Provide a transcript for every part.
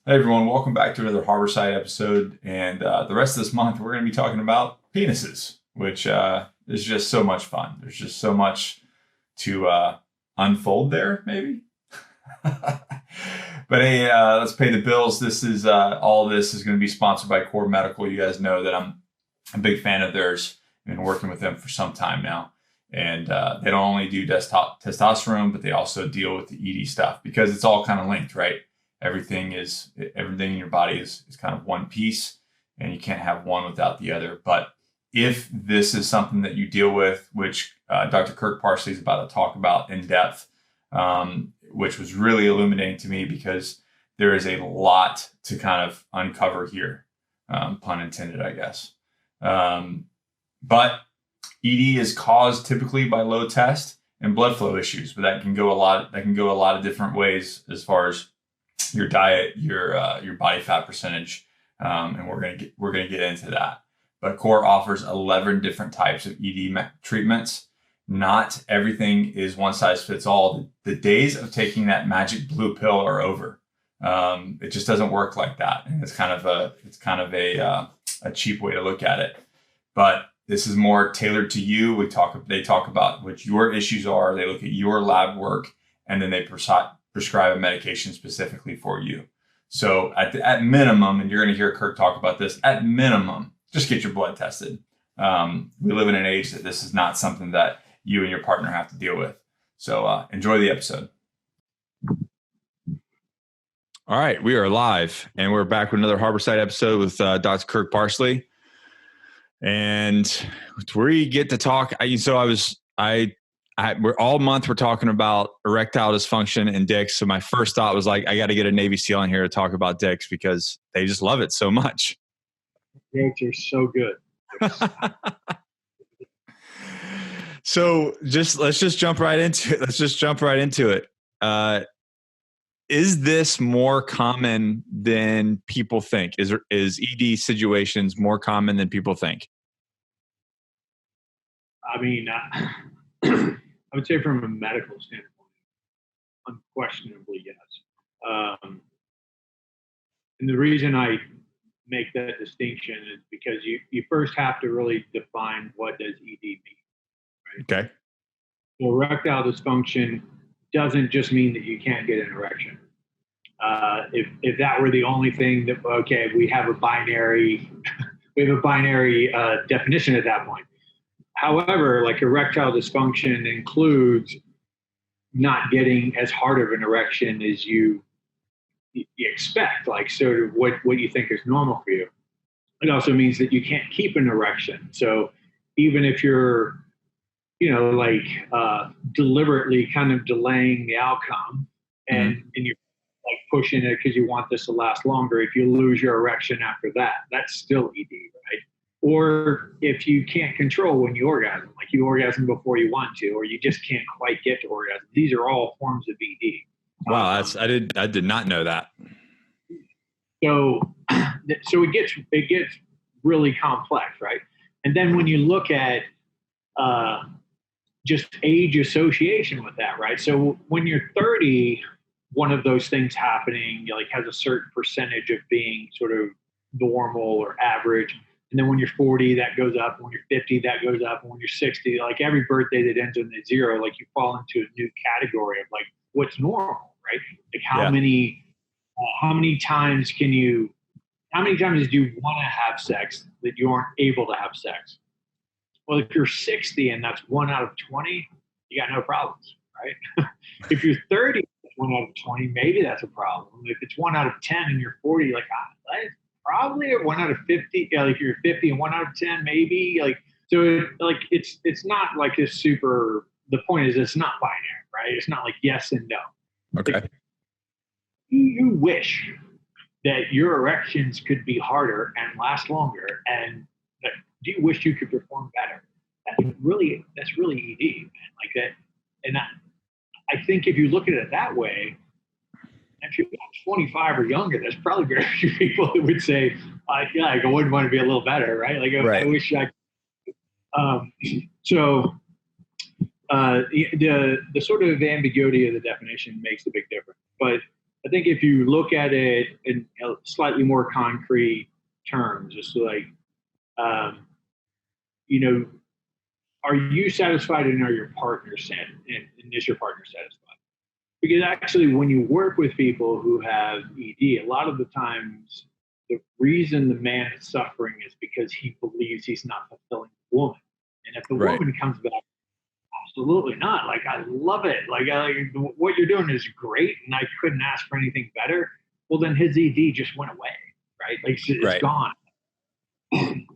Hey everyone, welcome back to another Harborside episode. And the rest of this month, we're going to be talking about penises, which is just so much fun. There's just so much to unfold there, maybe. But hey, let's pay the bills. This is all this is going to be sponsored by Core Medical. You guys know that I'm a big fan of theirs. I've been working with them for some time now. And they don't only do testosterone, but they also deal with the ED stuff because it's all kind of linked, right? Everything in your body is kind of one piece, and you can't have one without the other. But if this is something that you deal with, which Dr. Kirk Parsley is about to talk about in depth, which was really illuminating to me because there is a lot to kind of uncover here, pun intended, I guess. But ED is caused typically by low test and blood flow issues, but that can go a lot of different ways as far as your diet, your body fat percentage, and we're gonna get into that. But Core offers 11 different types of ED treatments. Not everything is one size fits all. The days of taking that magic blue pill are over. It just doesn't work like that, and it's kind of a cheap way to look at it. But this is more tailored to you. They talk about what your issues are. They look at your lab work, and then they prescribe a medication specifically for you. So at minimum, and you're going to hear Kirk talk about this, at minimum, just get your blood tested. We live in an age that this is not something that you and your partner have to deal with. So enjoy the episode. All right, we are live, and we're back with another Harborside episode with Dr. Kirk Parsley. And we get to talk. We're all month we're talking about erectile dysfunction and dicks. So my first thought was like, I got to get a Navy SEAL in here to talk about dicks because they just love it so much. Dicks are so good. So let's just jump right into it. Is this more common than people think? Is ED situations more common than people think? I mean, I would say from a medical standpoint, unquestionably yes. And the reason I make that distinction is because you first have to really define what does ED mean, right? Okay. So erectile dysfunction doesn't just mean that you can't get an erection. If that were the only thing that, okay, we have a binary definition at that point. However, like erectile dysfunction includes not getting as hard of an erection as you expect, like sort of what you think is normal for you. It also means that you can't keep an erection. So even if you're, deliberately kind of delaying the outcome and you're like pushing it because you want this to last longer, if you lose your erection after that, that's still ED, right? Or if you can't control when you orgasm, like you orgasm before you want to, or you just can't quite get to orgasm. These are all forms of ED. Wow, I did not know that. So it gets really complex, right? And then when you look at just age association with that, right? So when you're 30, one of those things happening like has a certain percentage of being sort of normal or average. And then when you're 40, that goes up. When you're 50, that goes up. And when you're 60, like every birthday that ends in a zero, like you fall into a new category of like what's normal, right? Like how many times do you want to have sex that you aren't able to have sex? Well, if you're 60 and that's 1 out of 20, you got no problems, right? If you're 30, 1 out of 20, maybe that's a problem. If it's 1 out of 10 and you're 40, you're like, that's probably a 1 out of 50. Like you're 50 and 1 out of 10, maybe. Like so, it's not like a super. The point is, it's not binary, right? It's not like yes and no. Okay. Like, you wish that your erections could be harder and last longer, and do you wish you could perform better? That's really ED, man. Like that, and I think if you look at it that way, if you're 25 or younger, there's probably very few people that would say, I wouldn't want to be a little better, right? Like I wish I could. The sort of ambiguity of the definition makes a big difference. But I think if you look at it in slightly more concrete terms, just like, um, you know, are you satisfied and are your partner and is your partner satisfied? Because actually, when you work with people who have ED, a lot of the times the reason the man is suffering is because he believes he's not fulfilling the woman. And if the Right. woman comes back, absolutely not. Like, I love it. Like, what you're doing is great, and I couldn't ask for anything better. Well, then his ED just went away, right? Like, it's Right. gone.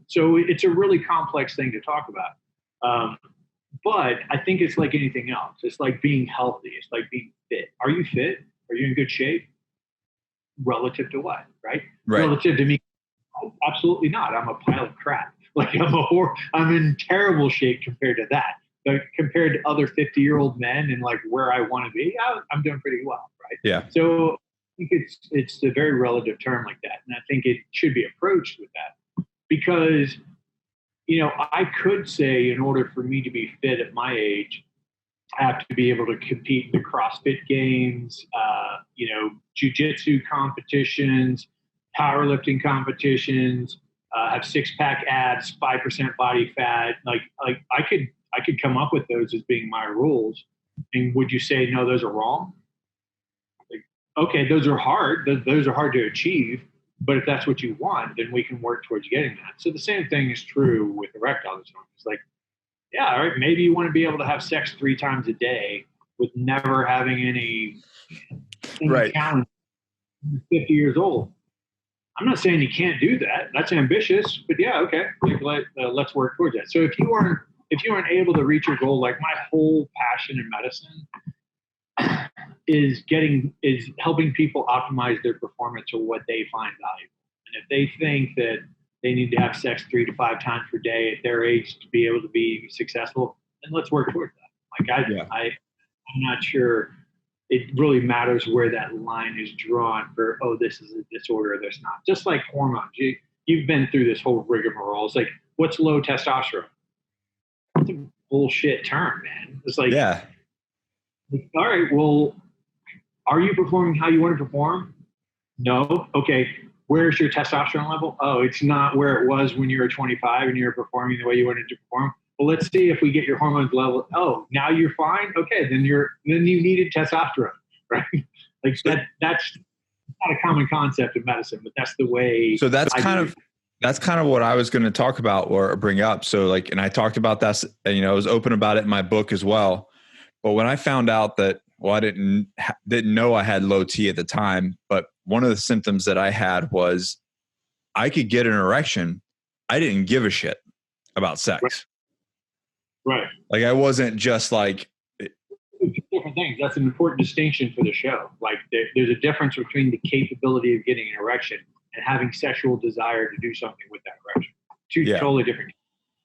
So it's a really complex thing to talk about. But I think it's like anything else. It's like being healthy. It's like being fit. Are you fit? Are you in good shape? Relative to what, right? Right. Relative to me, absolutely not. I'm a pile of crap. Like, I'm in terrible shape compared to that. But compared to other 50-year-old men and like where I want to be, I'm doing pretty well, right? Yeah. So I think it's a very relative term like that, and I think it should be approached with that because, you know, I could say in order for me to be fit at my age, I have to be able to compete in the CrossFit games, you know, jiu-jitsu competitions, powerlifting competitions, have six-pack abs, 5% body fat. Like I could come up with those as being my rules. And would you say, no, those are wrong? Like, okay, those are hard. Those are hard to achieve. But if that's what you want, then we can work towards getting that. So the same thing is true with erectile dysfunction. It's like, yeah, all right, maybe you want to be able to have sex 3 times a day with never having any Right. challenge. You're 50 years old. I'm not saying you can't do that. That's ambitious, but yeah, okay. Like, let's work towards that. So if you aren't able to reach your goal, like my whole passion in medicine is helping people optimize their performance or what they find valuable. And if they think that they need to have sex 3 to 5 times per day at their age to be able to be successful, then let's work towards that. Like I'm not sure it really matters where that line is drawn for, oh, this is a disorder or this not. Just like hormones. You've been through this whole rigmarole. It's like, what's low testosterone? It's a bullshit term, man. It's like, Yeah. all right, well, are you performing how you want to perform? No. Okay. Where's your testosterone level? Oh, it's not where it was when you were 25 and you were performing the way you wanted to perform. Well, let's see if we get your hormones level. Oh, now you're fine. Okay, then you needed testosterone, right? Like that's not a common concept of medicine, but that's the way. So that's kind of what I was going to talk about or bring up. So like, and I talked about that, and, you know, I was open about it in my book as well. But when I found out that, well, I didn't know I had low T at the time, but one of the symptoms that I had was I could get an erection. I didn't give a shit about sex. Right. Like I wasn't just like. Different things. That's an important distinction for the show. Like there's a difference between the capability of getting an erection and having sexual desire to do something with that erection. Two totally different.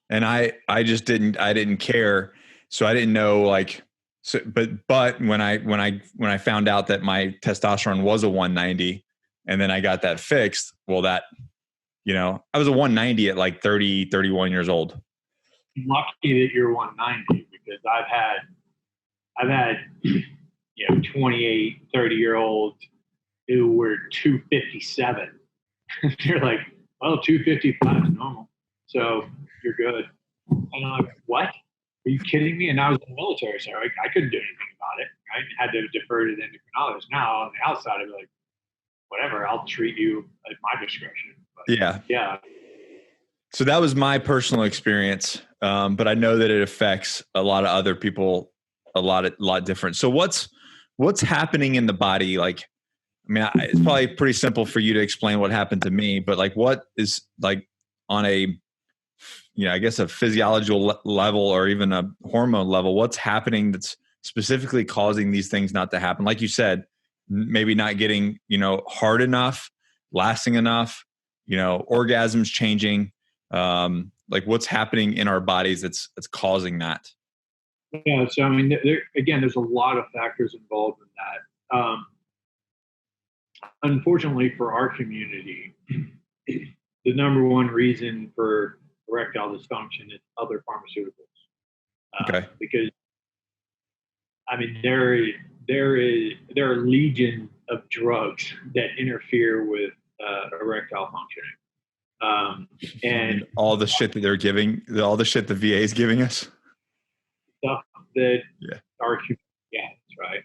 And I just didn't care. So I didn't know like. So, but when I found out that my testosterone was a 190 and then I got that fixed, well, that, you know, I was a 190 at like 30, 31 years old. I'm lucky that you're 190 because I've had, you know, 28, 30-year-olds who were 257. They're like, well, 255 is normal. So you're good. And I'm like, what? Are you kidding me? And I was in the military, so I couldn't do anything about it. I had to defer to the endocrinologist. Now, on the outside, I'd be like, whatever, I'll treat you at my discretion. But, yeah. So that was my personal experience, but I know that it affects a lot of other people a lot different. So what's happening in the body? Like, I mean, it's probably pretty simple for you to explain what happened to me, but like, what is like on a, you know, I guess a physiological level or even a hormone level, what's happening that's specifically causing these things not to happen? Like you said, maybe not getting, you know, hard enough, lasting enough, you know, orgasms changing, like what's happening in our bodies that's causing that? Yeah. So, I mean, there's a lot of factors involved in that. Unfortunately for our community, the number one reason for erectile dysfunction is other pharmaceuticals. Because, I mean, there are legion of drugs that interfere with erectile functioning. And all the shit that they're giving, all the shit the VA is giving us. Stuff that are, that's right.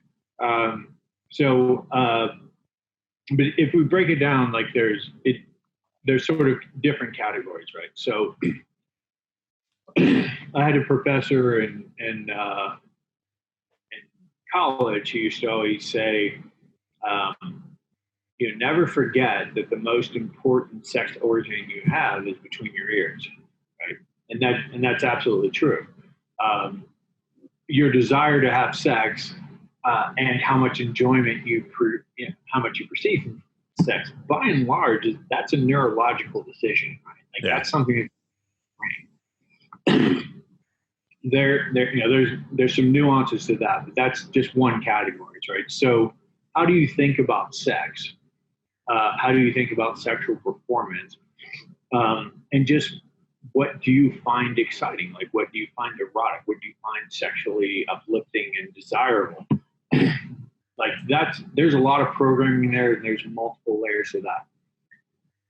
But if we break it down, like there's sort of different categories, right? So I had a professor in college who used to always say, never forget that the most important sex organ you have is between your ears, right? And that's absolutely true. Your desire to have sex and how much enjoyment how much you perceive from sex, by and large, that's a neurological decision, right? Like that's something that's there's some nuances to that, but that's just one category, right? So how do you think about sex? How do you think about sexual performance? And just what do you find exciting? Like, what do you find erotic? What do you find sexually uplifting and desirable? Like there's a lot of programming there, and there's multiple layers to that.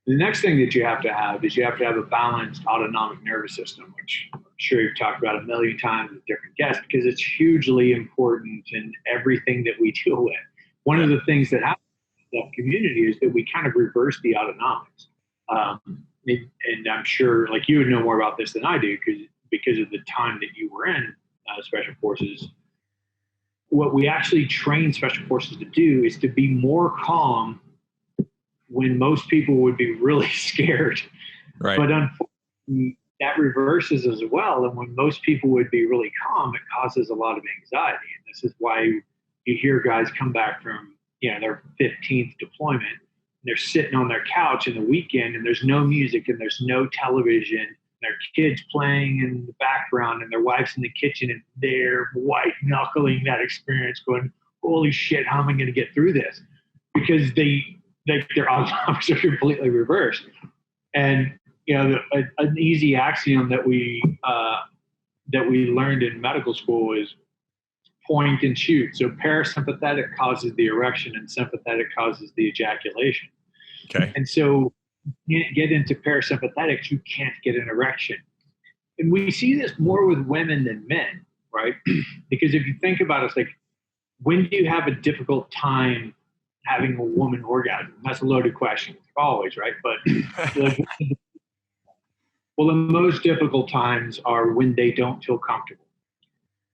The next thing that you have to have is you have to have a balanced autonomic nervous system, which I'm sure you've talked about a million times with different guests, because it's hugely important in everything that we deal with. One of the things that happens in the community is that we kind of reverse the autonomics. And I'm sure, like, you would know more about this than I do because of the time that you were in Special Forces. What we actually train Special Forces to do is to be more calm when most people would be really scared. Right. But unfortunately, that reverses as well. And when most people would be really calm, it causes a lot of anxiety. And this is why you hear guys come back from their 15th deployment, and they're sitting on their couch in the weekend, and there's no music and there's no television. Their kids playing in the background, and their wife's in the kitchen, and they're white knuckling that experience, going, "Holy shit, how am I going to get through this?" Because their autonomics are completely reversed. And an easy axiom that we learned in medical school is point and shoot. So parasympathetic causes the erection, and sympathetic causes the ejaculation. Okay. And so you get into parasympathetics, you can't get an erection. And we see this more with women than men, right? Because if you think about it, it's like, when do you have a difficult time having a woman orgasm? That's a loaded question, always, right? But well, the most difficult times are when they don't feel comfortable.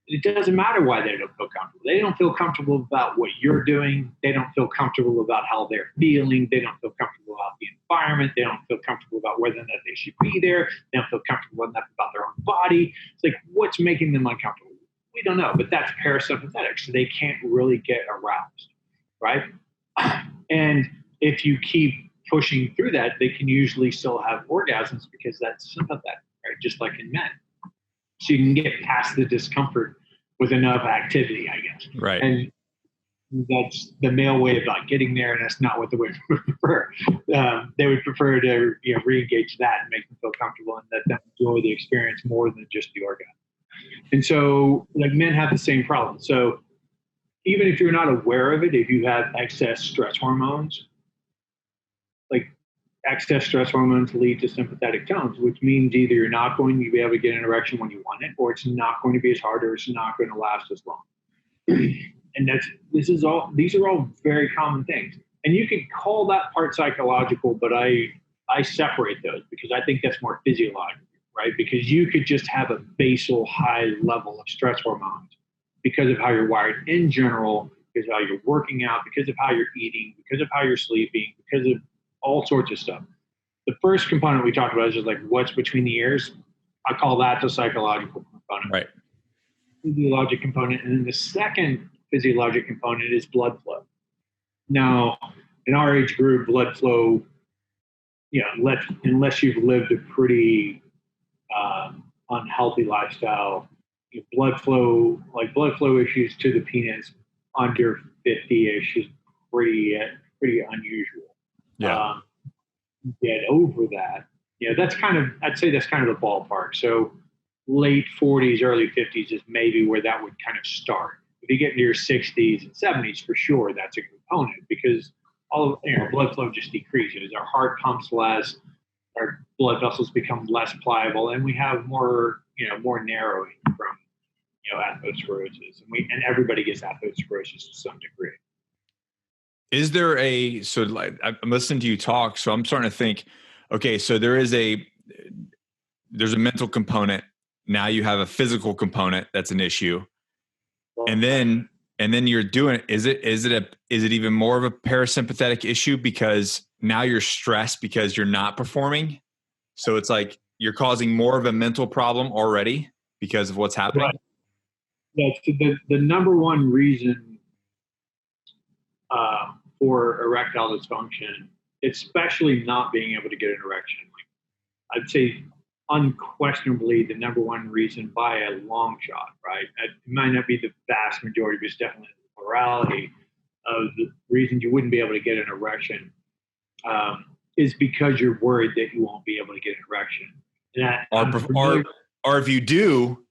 It doesn't matter why they don't feel comfortable. They don't feel comfortable about what you're doing. They don't feel comfortable about how they're feeling. They don't feel comfortable about the environment. They don't feel comfortable about whether or not they should be there. They don't feel comfortable enough about their own body. It's like, what's making them uncomfortable? We don't know, but that's parasympathetic. So they can't really get aroused, right? And if you keep pushing through that, they can usually still have orgasms because that's sympathetic, right? Just like in men. So you can get past the discomfort with enough activity, I guess. Right. And that's the male way of not getting there, and that's not what the women would prefer. They would prefer to re-engage that and make them feel comfortable and let them enjoy the experience more than just the orgasm. And so, like, men have the same problem. So even if you're not aware of it, if you have excess stress hormones, like, excess stress hormones lead to sympathetic tones, which means either you're not going to be able to get an erection when you want it, or it's not going to be as hard, or it's not going to last as long. And these are all very common things. And you could call that part psychological, but I separate those because I think that's more physiological, right? Because you could just have a basal high level of stress hormones because of how you're wired in general, because of how you're working out, because of how you're eating, because of how you're sleeping, because of all sorts of stuff. The first component we talked about is just like what's between the ears. I call that the psychological component. Right. Physiologic component. And then the second physiologic component is blood flow. Now, in our age group, blood flow, unless you've lived a pretty unhealthy lifestyle, blood flow issues to the penis under 50-ish is pretty unusual. Yeah. Get over that. I'd say that's kind of the ballpark. So late 40s, early 50s is maybe where that would kind of start. if you get into your 60s and 70s, for sure, that's a component because all blood flow just decreases. Our heart pumps less, our blood vessels become less pliable, and we have more narrowing from atherosclerosis, and everybody gets atherosclerosis to some degree. Is there I'm listening to you talk, so I'm starting to think, okay, so there's a mental component. Now you have a physical component that's an issue. And then you're doing it. Is it even more of a parasympathetic issue because now you're stressed because you're not performing? So it's like you're causing more of a mental problem already because of what's happening. Right. Yeah, so the number one reason for erectile dysfunction, especially not being able to get an erection, I'd say unquestionably the number one reason by a long shot, right? It might not be the vast majority, but it's definitely the plurality of the reason you wouldn't be able to get an erection is because you're worried that you won't be able to get an erection. Or if you do,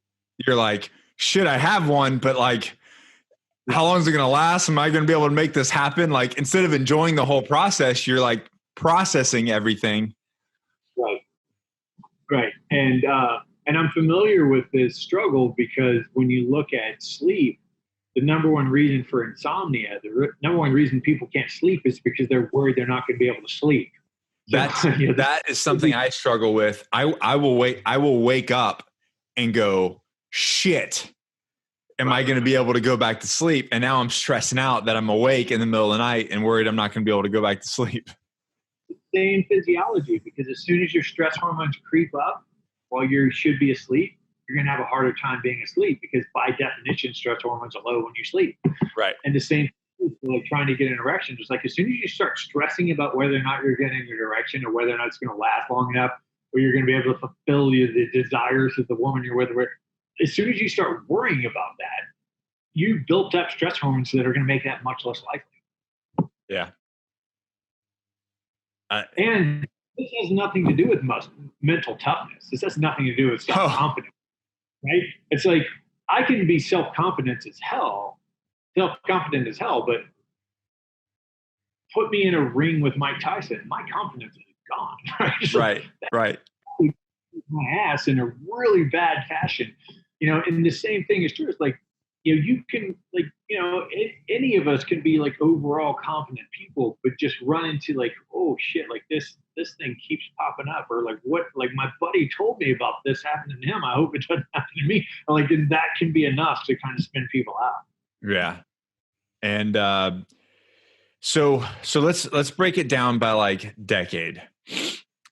you're like, shit, I have one, but like, how long is it going to last? Am I going to be able to make this happen? Like, instead of enjoying the whole process, you're like processing everything. Right. And I'm familiar with this struggle because when you look at sleep, the number one reason for insomnia, the number one reason people can't sleep is because they're worried they're not going to be able to sleep. That is something I struggle with. I will wake up and go, shit, am I going to be able to go back to sleep? And now I'm stressing out that I'm awake in the middle of the night and worried I'm not going to be able to go back to sleep. Same physiology, because as soon as your stress hormones creep up while you should be asleep, you're going to have a harder time being asleep because by definition, stress hormones are low when you sleep. Right. And the same thing with like trying to get an erection, just like as soon as you start stressing about whether or not you're getting an erection or whether or not it's going to last long enough or you're going to be able to fulfill the desires of the woman you're with, as soon as you start worrying about that, you built up stress hormones that are going to make that much less likely. Yeah. And this has nothing to do with mental toughness. This has nothing to do with self-confidence, right? It's like I can be self-confident as hell, but put me in a ring with Mike Tyson, my confidence is gone. Right. My ass in a really bad fashion, and the same thing is true. It's like, you can any of us can be like overall confident people, but just run into like, oh shit, like this thing keeps popping up, or like what, like my buddy told me about this happening to him. I hope it doesn't happen to me. Like, and that can be enough to kind of spin people out. Yeah. And so let's break it down by like decade.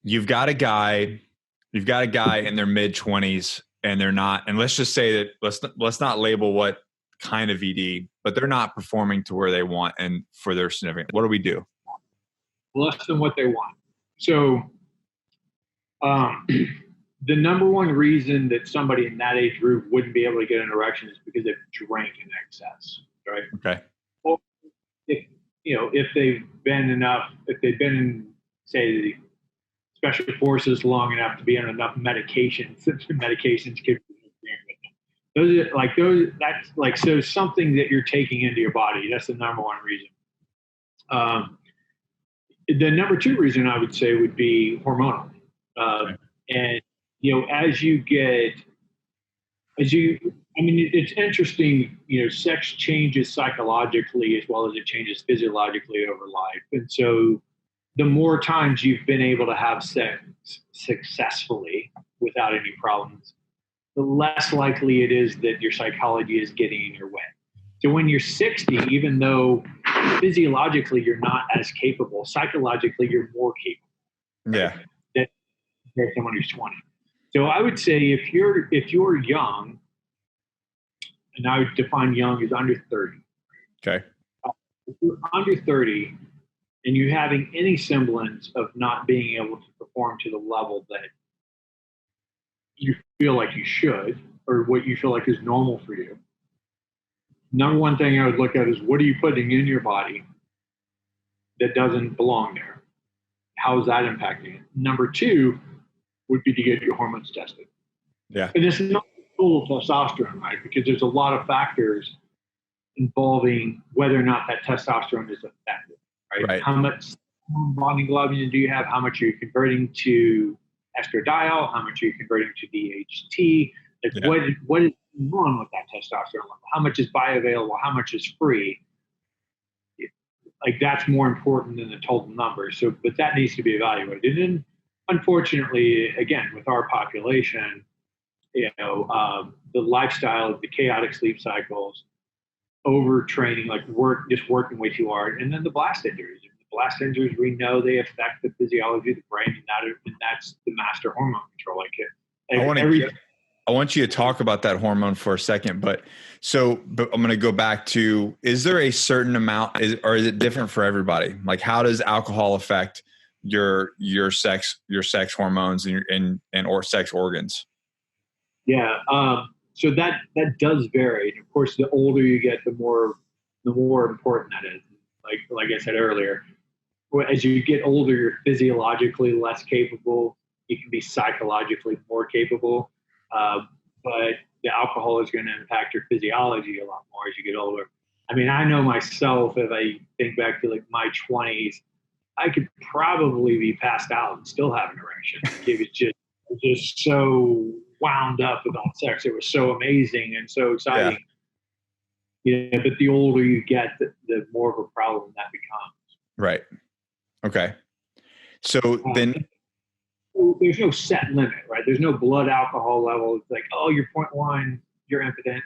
You've got a guy in their mid-20s and they're not, and let's just say that let's not label what kind of ED, but they're not performing to where they want and for their significant. What do we do? Less than what they want. So the number one reason that somebody in that age group wouldn't be able to get an erection is because they've drank in excess, right? Okay. Or if they've been in, say, the special forces long enough to be on enough medications could be that's like, so something that you're taking into your body, that's the number one reason. The number two reason I would say would be hormonal. And, it's interesting, sex changes psychologically as well as it changes physiologically over life. And so the more times you've been able to have sex successfully without any problems, the less likely it is that your psychology is getting in your way. So when you're 60, even though physiologically you're not as capable, psychologically you're more capable. Yeah. Than someone who's 20. So I would say if you're young, and I would define young as under 30. Okay. If you're under 30 and you're having any semblance of not being able to perform to the level that you feel like you should, or what you feel like is normal for you, number one thing I would look at is what are you putting in your body that doesn't belong there? How is that impacting it? Number two would be to get your hormones tested. Yeah. And it's not full of testosterone, right? Because there's a lot of factors involving whether or not that testosterone is effective, right? Right. How much bonding globulin do you have? How much are you converting to estradiol? How much are you converting to DHT? Like Yeah. what is going on with that testosterone level? How much is bioavailable? How much is free? Like that's more important than the total number. So, but that needs to be evaluated. And then, unfortunately, again, with our population, the lifestyle, the chaotic sleep cycles, overtraining, like just working way too hard, and then the blast injuries. The blast injuries, we know they affect the physiology of the brain, and that's the master hormone control. I want you to talk about that hormone for a second, but I'm going to go back to, is there a certain amount, or is it different for everybody? Like, how does alcohol affect your sex hormones or sex organs? Yeah. So that does vary. And of course, the older you get, the more important that is. Like I said earlier, as you get older, you're physiologically less capable. You can be psychologically more capable. But the alcohol is going to impact your physiology a lot more as you get older. I mean, I know myself, if I think back to like my 20s, I could probably be passed out and still have an erection. It was just so wound up about sex. It was so amazing and so exciting. Yeah, but the older you get, the more of a problem that becomes. Right. Okay. So then there's no set limit, right? There's no blood alcohol level. It's like, oh, you're 0.1, you're impotent.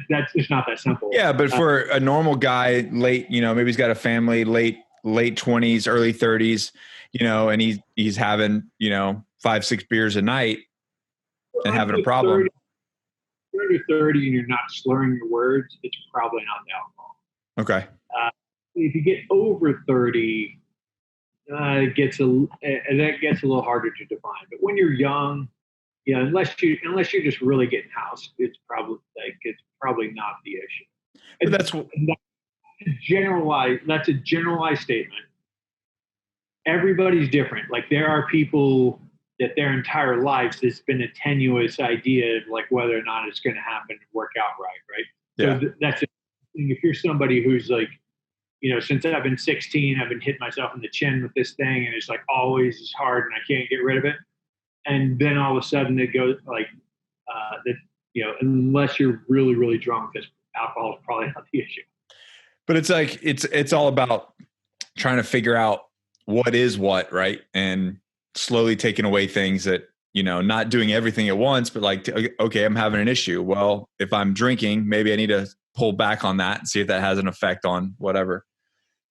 That's just not that simple. Yeah, but for a normal guy, late, maybe he's got a family, late 20s, early 30s, and he's having, 5-6 beers a night and having a problem. 30 to 30 and you're not slurring your words, it's probably not the alcohol. Okay. If you get over 30, that gets a little harder to define. But when you're young, unless you're just really getting housed, it's probably not the issue. But that's a generalized statement. Everybody's different. Like there are people that their entire lives it's been a tenuous idea of like whether or not it's going to happen and work out right? Yeah. So that's if you're somebody who's like, since I've been 16, I've been hitting myself in the chin with this thing, and it's like always is hard, and I can't get rid of it. And then all of a sudden it goes like unless you're really, really drunk, this alcohol is probably not the issue. But it's like it's all about trying to figure out what is what, right? And slowly taking away things that, not doing everything at once, but like, okay, I'm having an issue. Well, if I'm drinking, maybe I need to pull back on that and see if that has an effect on whatever.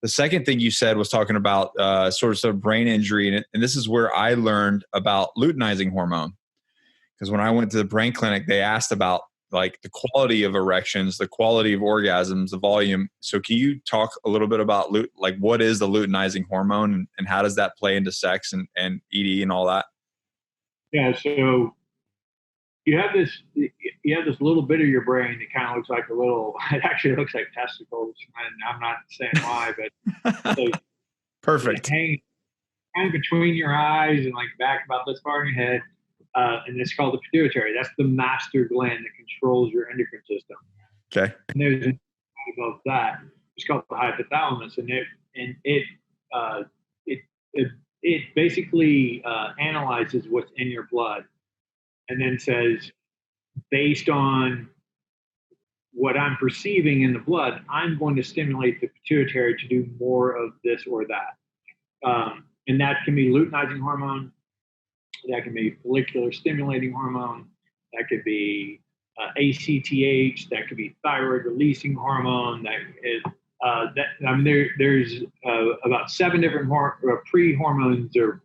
The second thing you said was talking about sort of brain injury. And this is where I learned about luteinizing hormone. Because when I went to the brain clinic, they asked about like the quality of erections, the quality of orgasms, the volume. So can you talk a little bit about what is the luteinizing hormone and how does that play into sex and ED and all that? Yeah. So you have this little bit of your brain that kind of looks like it actually looks like testicles. And I'm not saying why, but perfect. Hang between your eyes and like back about this far in your head. And it's called the pituitary. That's the master gland that controls your endocrine system. Okay. And there's above that. It's called the hypothalamus, and it basically analyzes what's in your blood, and then says, based on what I'm perceiving in the blood, I'm going to stimulate the pituitary to do more of this or that. And that can be luteinizing hormone. That can be follicular stimulating hormone. That could be ACTH. That could be thyroid releasing hormone. There's about 7 different pre-hormones or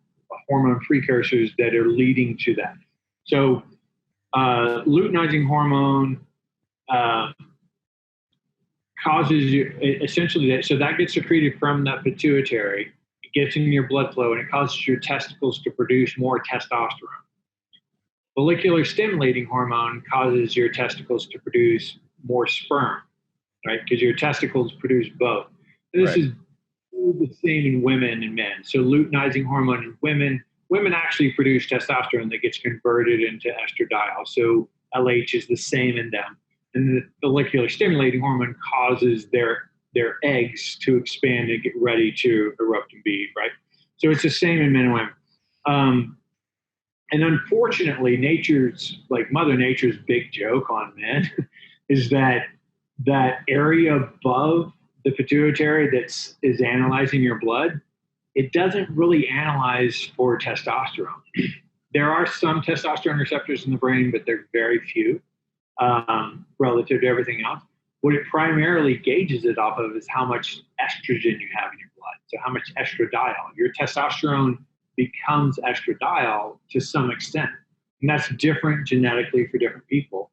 hormone precursors that are leading to that. So luteinizing hormone causes you essentially that. So that gets secreted from that pituitary. Gets in your blood flow, and it causes your testicles to produce more testosterone. Follicular stimulating hormone causes your testicles to produce more sperm, right? Because your testicles produce both. And this is the same in women and men. So luteinizing hormone in women actually produce testosterone that gets converted into estradiol. So LH is the same in them. And the follicular stimulating hormone causes their eggs to expand and get ready to erupt and be, right? So it's the same in men and women. And unfortunately, Mother Nature's big joke on men is that area above the pituitary is analyzing your blood, it doesn't really analyze for testosterone. There are some testosterone receptors in the brain, but they're very few relative to everything else. What it primarily gauges it off of is how much estrogen you have in your blood. So how much estradiol. Your testosterone becomes estradiol to some extent. And that's different genetically for different people.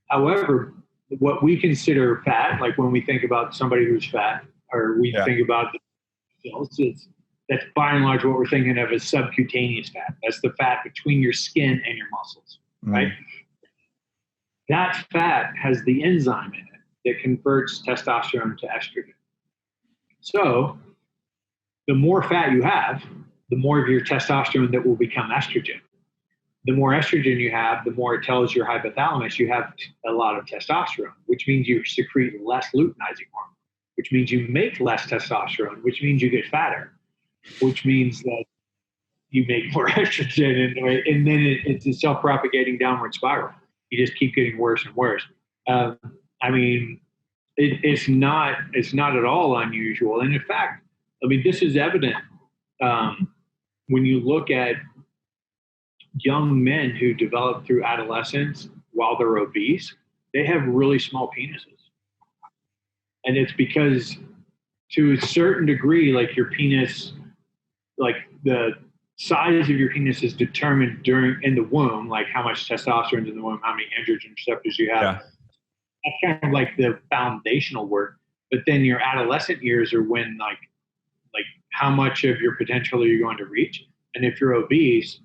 However, what we consider fat, like when we think about somebody who's fat, or we think about that's by and large what we're thinking of as subcutaneous fat. That's the fat between your skin and your muscles, right? That fat has the enzyme in it that converts testosterone to estrogen. So the more fat you have, the more of your testosterone that will become estrogen. The more estrogen you have, the more it tells your hypothalamus you have a lot of testosterone, which means you secrete less luteinizing hormone, which means you make less testosterone, which means you get fatter, which means that you make more estrogen, and then it's a self-propagating downward spiral. You just keep getting worse and worse. I mean, it's not at all unusual. And in fact, I mean, this is evident when you look at young men who develop through adolescence while they're obese, they have really small penises. And it's because to a certain degree, like your penis, like the size of your penis is determined in the womb, like how much testosterone is in the womb, how many androgen receptors you have. Yeah. That's kind of like the foundational work. But then your adolescent years are when like how much of your potential are you going to reach? And if you're obese,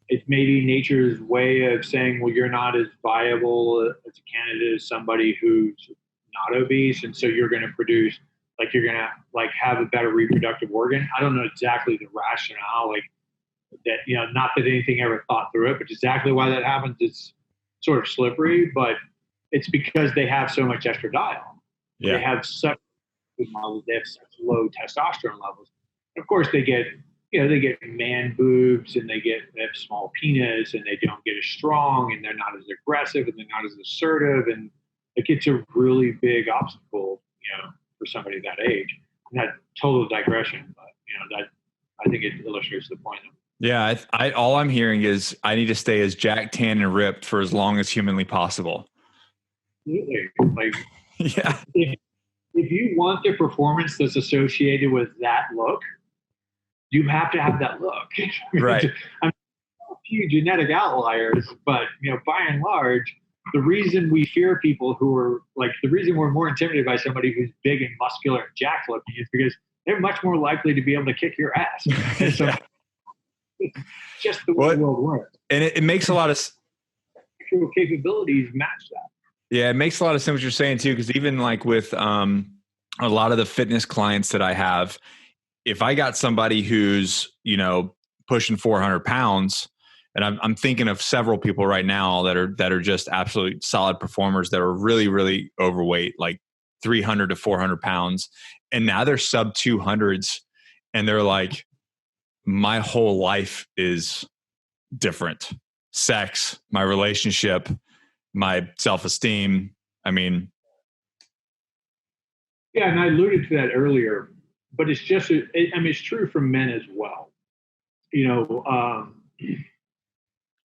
it's maybe nature's way of saying, well, you're not as viable as a candidate as somebody who's not obese, and so you're going to produce, like you're going to like have a better reproductive organ. I don't know exactly the rationale, like that, you know, not that anything ever thought through it, but exactly why that happens is sort of slippery, but it's because they have so much estradiol. Yeah. They have such low testosterone levels. And of course, they get man boobs, and they have small penis, and they don't get as strong, and they're not as aggressive, and they're not as assertive, and it gets a really big obstacle, you know, for somebody that age. And that total digression, but you know, that I think it illustrates the point. Yeah, I all I'm hearing is I need to stay as jacked, tan, and ripped for as long as humanly possible. Absolutely. Like, yeah. If you want the performance that's associated with that look, you have to have that look. Right. I mean, a few genetic outliers, but you know, by and large, the reason we fear people who are like, the reason we're more intimidated by somebody who's big and muscular and jacked looking is because they're much more likely to be able to kick your ass. And so it's just the way the world works. And it makes a lot of capabilities match that. Yeah, it makes a lot of sense what you're saying too, because even like with a lot of the fitness clients that I have, if I got somebody who's, you know, pushing 400 pounds, and I'm thinking of several people right now that are just absolutely solid performers that are really, really overweight, like 300 to 400 pounds, and now they're sub 200s, and they're like, my whole life is different. Sex, my relationship, my self-esteem. I mean, yeah, and I alluded to that earlier, but it's just, it's true for men as well.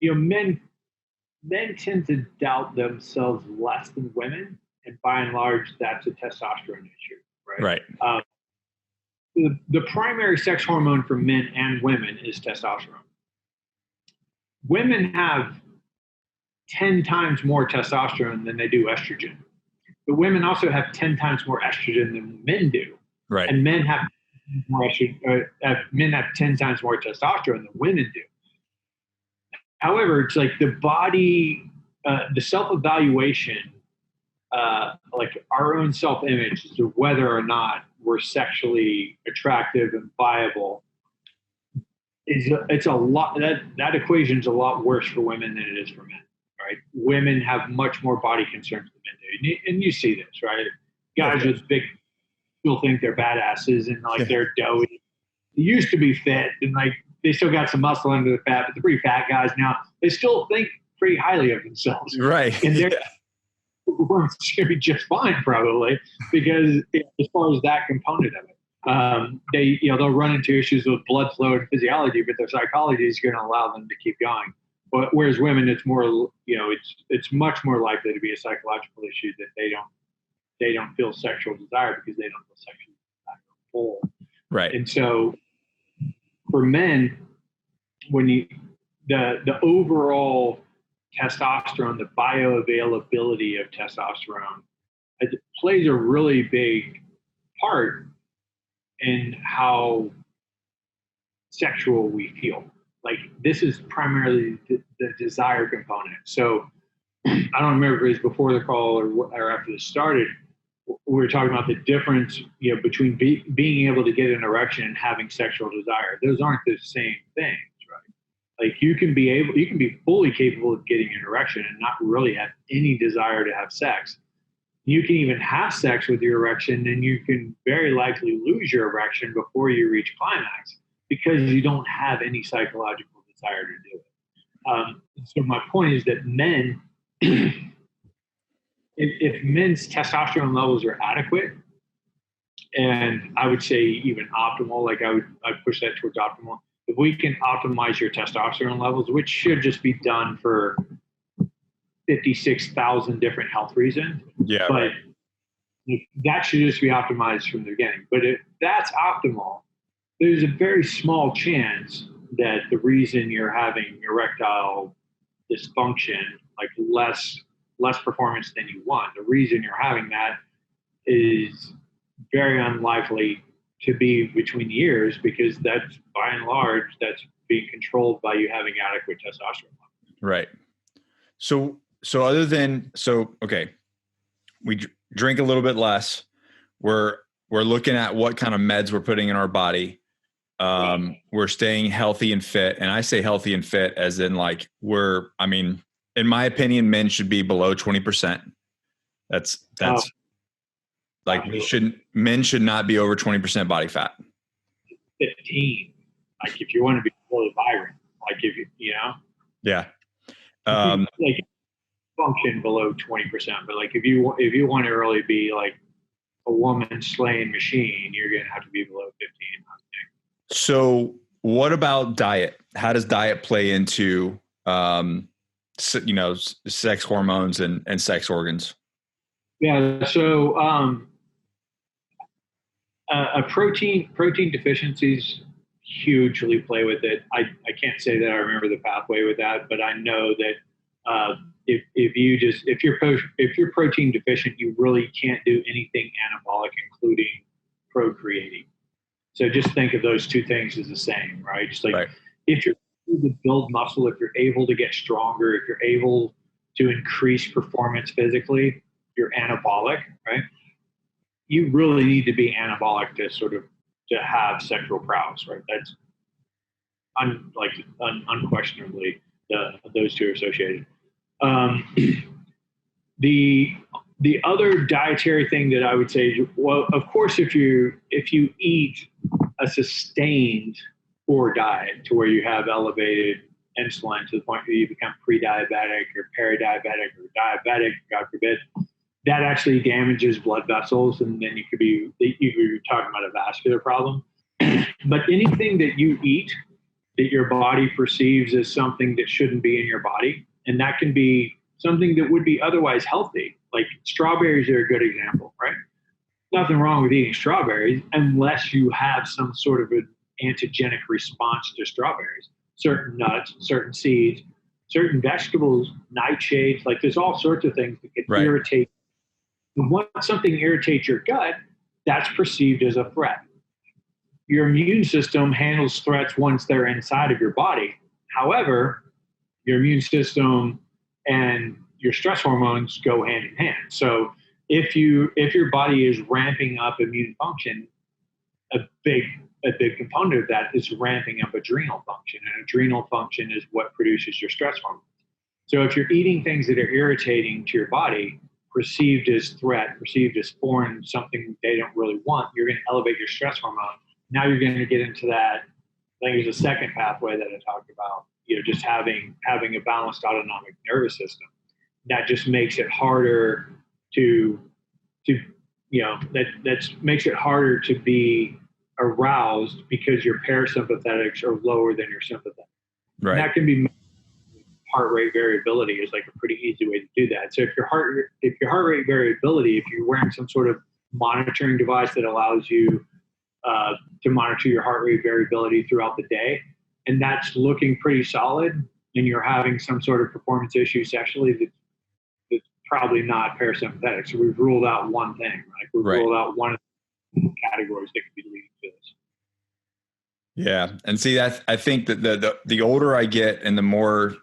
Men tend to doubt themselves less than women, and by and large, that's a testosterone issue, right? Right. The primary sex hormone for men and women is testosterone. Women have 10 times more testosterone than they do estrogen. But women also have 10 times more estrogen than men do. Right. And men have more estrogen, men have 10 times more testosterone than women do. However, it's like the body, the self-evaluation, like our own self-image as to whether or not we're sexually attractive and viable, it's a lot, that equation is a lot worse for women than it is for men. right? Women have much more body concerns than men do. And you see this, right? Guys with big people think they're badasses and like they're doughy. They used to be fit and like they still got some muscle under the fat, but the pretty fat guys now, they still think pretty highly of themselves. Right. And they're going to be just fine probably because as far as that component of it, they'll run into issues with blood flow and physiology, but their psychology is going to allow them to keep going. But whereas women, it's more, it's much more likely to be a psychological issue that they don't feel sexual desire because they don't feel sexual desire full. Right. And so for men, when the overall testosterone, the bioavailability of testosterone, it plays a really big part in how sexual we feel. Like this is primarily the desire component. So I don't remember if it was before the call or after this started. We were talking about the difference, between being able to get an erection and having sexual desire. Those aren't the same things, right? Like you can be fully capable of getting an erection and not really have any desire to have sex. You can even have sex with your erection and you can very likely lose your erection before you reach climax because you don't have any psychological desire to do it. So my point is that men, if men's testosterone levels are adequate, and I would say even optimal, like I'd push that towards optimal. If we can optimize your testosterone levels, which should just be done for 56,000 different health reasons. Yeah. But that should just be optimized from the beginning. But if that's optimal, there's a very small chance that the reason you're having erectile dysfunction, like less performance than you want, the reason you're having that is very unlikely to be between the ears because that's by and large, that's being controlled by you having adequate testosterone. Right. So okay, we drink a little bit less. We're looking at what kind of meds we're putting in our body. We're staying healthy and fit. And I say healthy and fit as in like in my opinion, men should be below 20%. That's like men should not be over 20% body fat. 15. Like if you want to be fully vibrant, like if Yeah. Like function below 20%, but like if you want to really be like a woman slaying machine, you're going to have to be below 15. I think. So what about diet? How does diet play into, sex hormones and sex organs? Yeah. So, a protein deficiencies hugely play with it. I can't say that I remember the pathway with that, but I know that, if you're protein deficient, you really can't do anything anabolic, including procreating. So just think of those two things as the same, right? Just like if you're able to build muscle, if you're able to get stronger, if you're able to increase performance physically, you're anabolic, right? You really need to be anabolic to have sexual prowess, right? That's unquestionably those two are associated. The other dietary thing that I would say is, well, of course, if you eat a sustained poor diet to where you have elevated insulin to the point where you become pre-diabetic or peri-diabetic or diabetic, God forbid, that actually damages blood vessels, and then you could be talking about a vascular problem. But anything that you eat that your body perceives as something that shouldn't be in your body, and that can be something that would be otherwise healthy. Like strawberries are a good example, right? Nothing wrong with eating strawberries unless you have some sort of an antigenic response to strawberries. Certain nuts, certain seeds, certain vegetables, nightshades, like there's all sorts of things that can irritate. And once something irritates your gut, that's perceived as a threat. Your immune system handles threats once they're inside of your body. However, your immune system and your stress hormones go hand in hand. So if your body is ramping up immune function, a big component of that is ramping up adrenal function, and adrenal function is what produces your stress hormones. So if you're eating things that are irritating to your body, perceived as threat, perceived as foreign, something they don't really want, you're going to elevate your stress hormone. Now you're going to get into that. I think there's a second pathway that I talked about, just having a balanced autonomic nervous system. That just makes it harder that makes it harder to be aroused because your parasympathetics are lower than your sympathetics. Right. And that can be heart rate variability is like a pretty easy way to do that. So if your heart rate variability, if you're wearing some sort of monitoring device that allows you to monitor your heart rate variability throughout the day, and that's looking pretty solid, and you're having some sort of performance issue sexually, that's probably not parasympathetic. So we've ruled out one thing, right? We've ruled out one of the categories that could be leading to this. Yeah. And see, I think that the older I get and the more,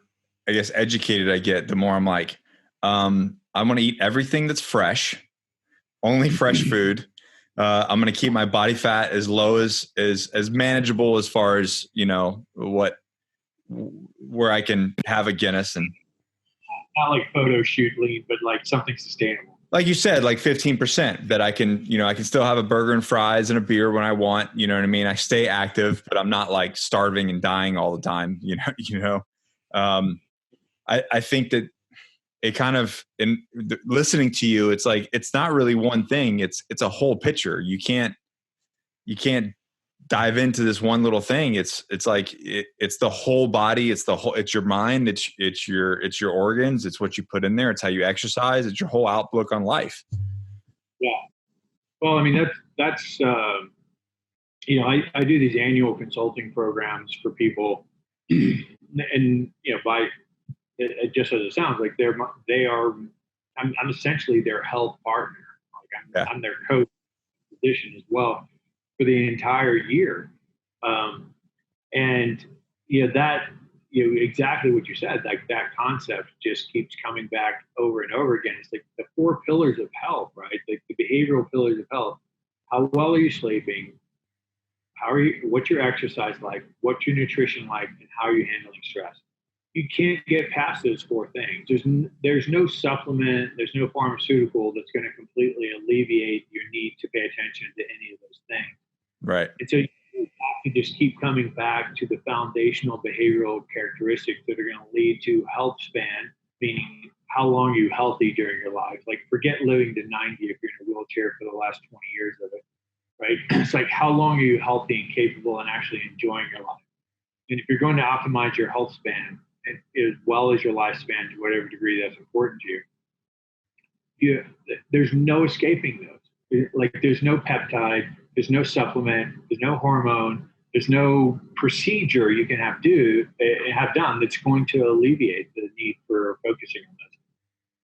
I guess, educated I get, the more I'm like, I'm going to eat everything that's fresh, only fresh food. I'm going to keep my body fat as low as manageable as far as, where I can have a Guinness, and not like photo shoot lean, but like something sustainable. Like you said, like 15% that I can still have a burger and fries and a beer when I want, you know what I mean? I stay active, but I'm not like starving and dying all the time, I think that it kind of, in listening to you, it's like, it's not really one thing. It's a whole picture. You can't dive into this one little thing. It's like, it's the whole body. It's your mind. It's your organs. It's what you put in there. It's how you exercise. It's your whole outlook on life. Yeah. Well, I mean, that's I do these annual consulting programs for people, and just as it sounds like I'm essentially their health partner. Like I'm their coach physician as well for the entire year. Exactly what you said, like that concept just keeps coming back over and over again. It's like the 4 pillars of health, right? Like the behavioral pillars of health. How well are you sleeping? What's your exercise like? What's your nutrition like? And how are you handling stress? You can't get past those 4 things. There's no supplement, there's no pharmaceutical that's going to completely alleviate your need to pay attention to any of those things. Right. And so you have to just keep coming back to the foundational behavioral characteristics that are going to lead to health span, meaning how long are you healthy during your life? Like forget living to 90 if you're in a wheelchair for the last 20 years of it, right? It's like how long are you healthy and capable and actually enjoying your life? And if you're going to optimize your health span, as well as your lifespan to whatever degree that's important to you, there's no escaping those. Like there's no peptide, there's no supplement, there's no hormone, there's no procedure you can have done that's going to alleviate the need for focusing on this.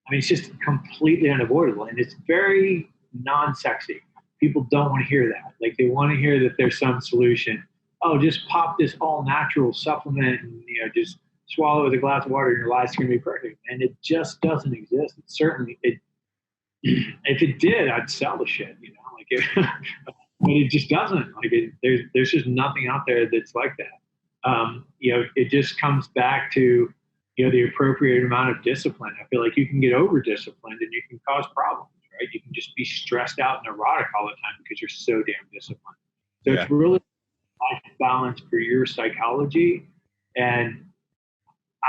I mean, it's just completely unavoidable, and it's very non-sexy. People don't want to hear that. Like they want to hear that there's some solution. Oh, just pop this all-natural supplement and just swallow it with a glass of water and your life's going to be perfect. And it just doesn't exist. If it did, I'd sell the shit, but it just doesn't. There's just nothing out there that's like that. It just comes back to, the appropriate amount of discipline. I feel like you can get over disciplined and you can cause problems, right? You can just be stressed out and neurotic all the time because you're so damn disciplined. So It's really life balance for your psychology. And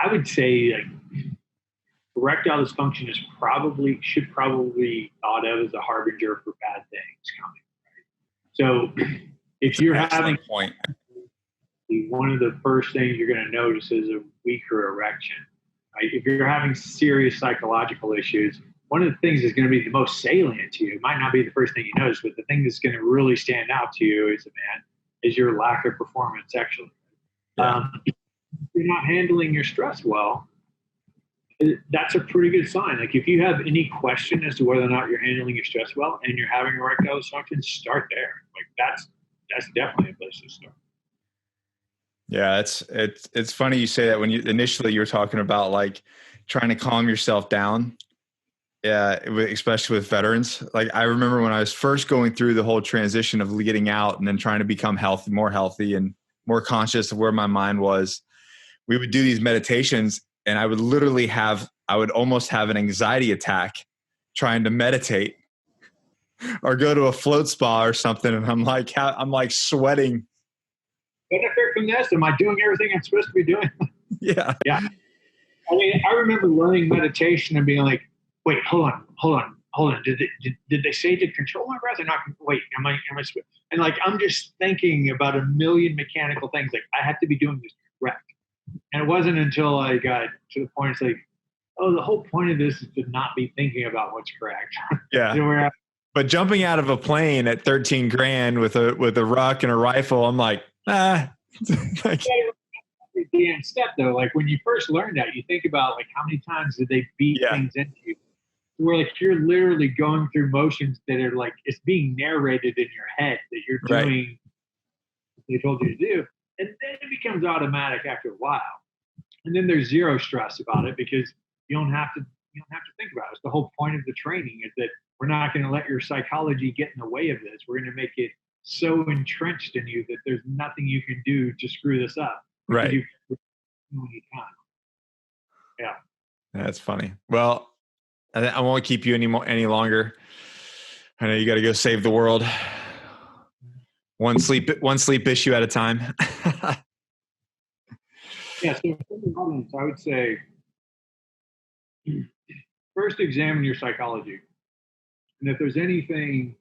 I would say erectile dysfunction should probably thought of as a harbinger for bad things coming. Right? So if you're having point, one of the first things you're going to notice is a weaker erection. Right? If you're having serious psychological issues, one of the things that's going to be the most salient to you, it might not be the first thing you notice, but the thing that's going to really stand out to you as a man is your lack of performance sexually. Yeah. If you're not handling your stress well, that's a pretty good sign. Like if you have any question as to whether or not you're handling your stress well and you're having erectile dysfunction, start there. Like that's definitely a place to start. Yeah, it's funny you say that. When you were talking about like trying to calm yourself down. Yeah, especially with veterans. Like I remember when I was first going through the whole transition of getting out and then trying to become more healthy and more conscious of where my mind was. We would do these meditations and I would literally I would almost have an anxiety attack trying to meditate or go to a float spa or something. And I'm like sweating. Benefit from this? Am I doing everything I'm supposed to be doing? Yeah. Yeah. I mean, I remember learning meditation and being like, wait, hold on. Did they say to control my breath or not? Wait, am I, and like, I'm just thinking about a million mechanical things. Like I have to be doing this correct. And it wasn't until I got to the point, it's like, oh, the whole point of this is to not be thinking about what's correct. Yeah. But jumping out of a plane at 13 grand with a ruck and a rifle, I'm like, ah. Damn step though. Like when you first learn that, you think about like how many times did they beat things into you? Where like you're literally going through motions that are like it's being narrated in your head that you're doing what they told you to do. And then it becomes automatic after a while. And then there's zero stress about it because you don't have to think about it. It's the whole point of the training is that we're not going to let your psychology get in the way of this. We're going to make it so entrenched in you that there's nothing you can do to screw this up. Right. You can. Yeah. That's funny. Well, I won't keep you any longer. I know you got to go save the world. One sleep issue at a time. Yeah. So for the audience, I would say first examine your psychology. And if there's anything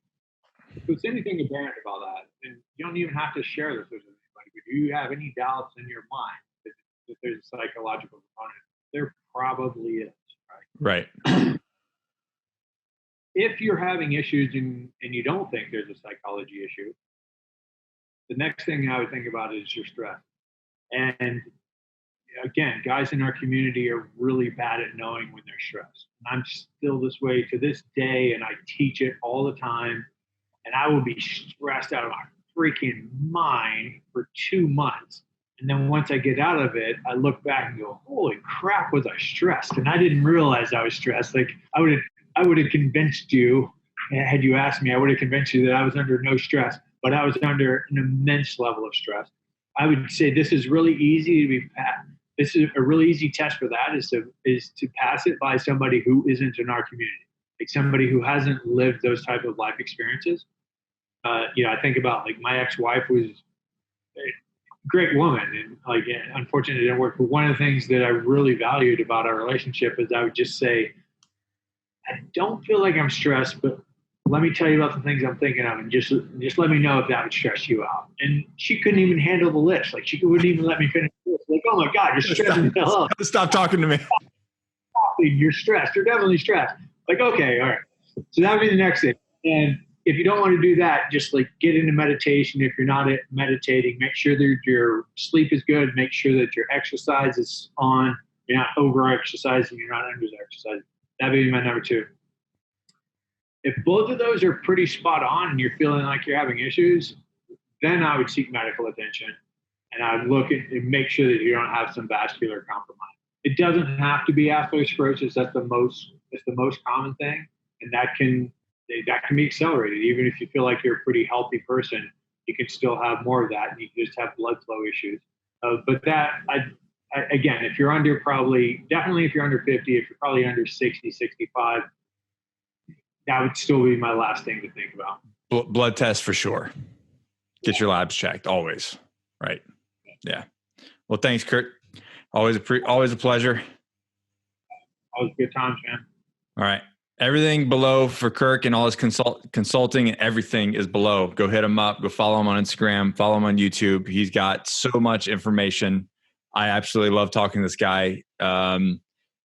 apparent about that, then you don't even have to share this with anybody. If you have any doubts in your mind that there's a psychological component, there probably is, right? If you're having issues and you don't think there's a psychology issue, the next thing I would think about is your stress. And again, guys in our community are really bad at knowing when they're stressed. I'm still this way to this day, and I teach it all the time. And I will be stressed out of my freaking mind for 2 months. And then once I get out of it, I look back and go, holy crap, was I stressed? And I didn't realize I was stressed. Like I would have convinced you, had you asked me, I would have convinced you that I was under no stress, but I was under an immense level of stress. I would say this is really easy to be passed. This is a really easy test for that is to pass it by somebody who isn't in our community, like somebody who hasn't lived those type of life experiences. I think about like my ex-wife was a great woman, and like unfortunately it didn't work. But one of the things that I really valued about our relationship is I would just say, I don't feel like I'm stressed, but let me tell you about the things I'm thinking of, and just let me know if that would stress you out. And she couldn't even handle the list. Like she wouldn't even let me finish the list. Like, oh my God, you're stressing the hell out. Stop talking to me. You're stressed. You're definitely stressed. Like, okay, all right. So that would be the next thing. And if you don't want to do that, just like get into meditation. If you're not meditating, make sure that your sleep is good. Make sure that your exercise is on. You're not over-exercising. You're not under-exercising. That'd be my number 2. If both of those are pretty spot on and you're feeling like you're having issues, then I would seek medical attention, and I'd look at and make sure that you don't have some vascular compromise. It doesn't have to be atherosclerosis. That's the most common thing, and that can be accelerated. Even if you feel like you're a pretty healthy person, you can still have more of that, and you can just have blood flow issues. But that, again, if you're under definitely if you're under 50, if you're probably under 60, 65, that would still be my last thing to think about. Blood test for sure. Get your labs checked always. Right. Yeah. Well, thanks, Kurt. Always a pleasure. Always good times, man. All right. Everything below for Kirk and all his consulting and everything is below. Go hit him up. Go follow him on Instagram. Follow him on YouTube. He's got so much information. I absolutely love talking to this guy.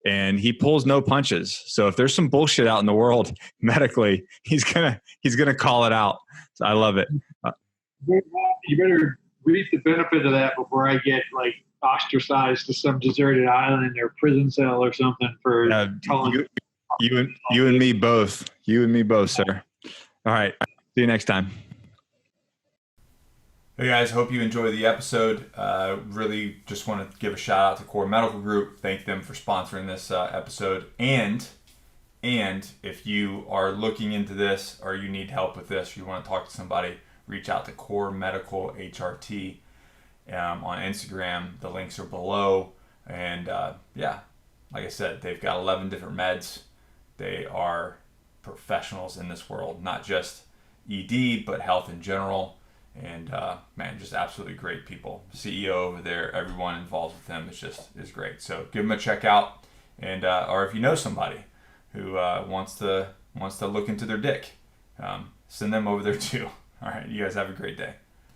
And he pulls no punches. So if there's some bullshit out in the world medically, he's gonna call it out. So I love it. You better reap the benefit of that before I get like ostracized to some deserted island or prison cell or something for telling you and me both. You and me both, sir. All right. See you next time. Hey guys, hope you enjoyed the episode. Really just want to give a shout out to Core Medical Group. Thank them for sponsoring this episode. And if you are looking into this or you need help with this, or you want to talk to somebody, reach out to Core Medical HRT on Instagram. The links are below. And like I said, they've got 11 different meds. They are professionals in this world, not just ED, but health in general. And man, just absolutely great people. CEO over there, everyone involved with them is great. So give them a check out, and or if you know somebody who wants to look into their dick, send them over there too. All right, you guys have a great day.